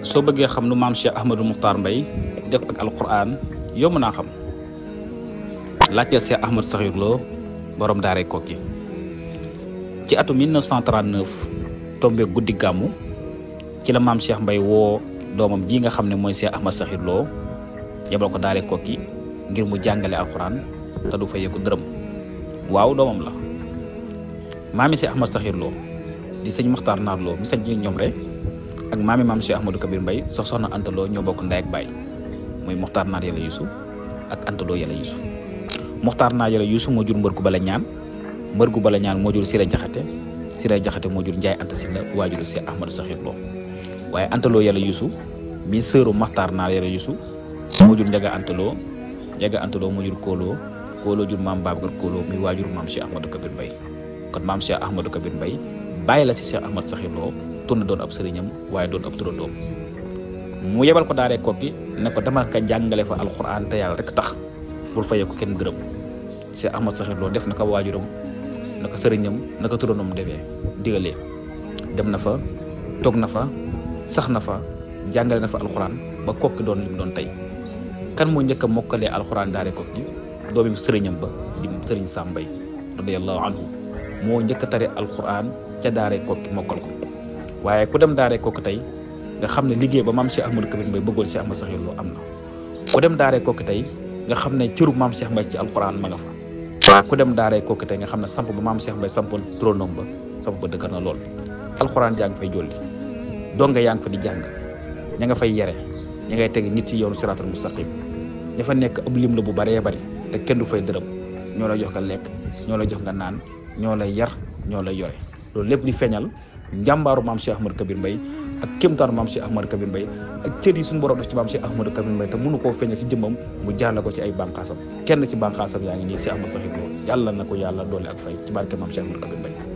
soo bëggee xam nu maam Cheikh Ahmadou Mokhtar Mbaye def ak alquran yomb naa xam laajteel Cheikh Ahmadou Sakhir Lo borom daaray Koki ci atum 1939 tombé guddi gàmmu ci la maam Cheikh Mbaye woo doomam ji nga xam ne mooy Cheikh Ahmadou Sakhir Lo yebal ko daaray Koki ngir mu jàngale alquran te du fayee ko dërëm waaw doomam la maami Cheikh Ahmadou Sakhir Lo di sëñ Mokhtar Naar Lo mi sañ ci ñoom rek ak maami maam Cheikh Ahmadou Kabir Mbaye soxna Anta Lo ñoo bokk ndey ak baay muy Mokhtar Naar Yàlla Yuusu ak Anta Lo Yàlla Yuusu Mokhtar Naar Yàlla Yuusu moo jur mbër gu bala ñaan moo jur Sira Jaxate moo jur Njaay Anta Silla waajuru Cheikh Ahmadou Sakhir Lo waaye Anta Lo Yàlla Yuusu mi sëru Mokhtar Naar Yàlla Yuusu moo jur Njaga Anta Lo moo jur Koolo jur maam Babacar Koolo mi waajur maam Cheikh Ahmadou Kabir Mbaye kon maam Cheikh Ahmadou Kabir Mbaye bàyyi la ci Cheikh Ahmadou Sakhir Lo turna doon ab sëriñam waaye doon ab turandoom mu yebal ko daaree Koki ne ko demal ka jàngale fa alxuraan te yàlla rek tax bul fayee ko kenn dërëm Cheikh Ahmadou Sakhir Lo def na ko waajuram na ko sëriñam na ko turandoom defee digalee dem na fa toog na fa sax na fa jàngale na fa alxuraan ba Koki doon lim doon tey kan moo njëkk a mokkalee alxuraan daaree Koki doomi sëriñam ba di sëriñ Sam Mbaye radiyallahu anhu moo njëkk a tari alxuraan ca daaree Koki mokkal ko waaye ku dem daaree Koki tey nga xam ne liggéey ba maam Cheikh Ahmadou Kabir Mbaye bëggoon Cheikh Ahmadou Sakhir Lo am na ku dem daaree Koki tey nga xam ne cëru maam Cheikh Mbaye ci alxuraan ma nga fa waaye ku dem daaree Koki tey nga xam ne samp ba maam Cheikh Mbaye sampoon turandoom ba samp ba dëgër na lool alxuraan yaa ngi fay jolli donga yaa ngi fa di jàng ña nga fay yere ña ngay teg nit ci yoonu siraatal mustaqim ña fa nekk ab lim la bu baree bari te kenn du fay dërëm ñoo lay jox nga lekk ñoo lay jox nga naan ñoo lay yar ñoo lay yore loolu lépp di feeñal njàmbaaru maam Cheikh Ahmadou Kabir Mbaye ak kéemtaanu maam Cheikh Ahmadou Kabir Mbaye ak cër yi suñu borom def ci maam Cheikh Ahmadou Kabir Mbaye te mënu koo feeñal ci jëmmam mu jaarale ko ci ay bànqaasam kenn ci bànqaasam yaa ngi nii Cheikh Ahmadou Sakhir Lo yàlla na ko yàlla doole ak fay ci barke maam Cheikh Ahmadou Kabir Mbaye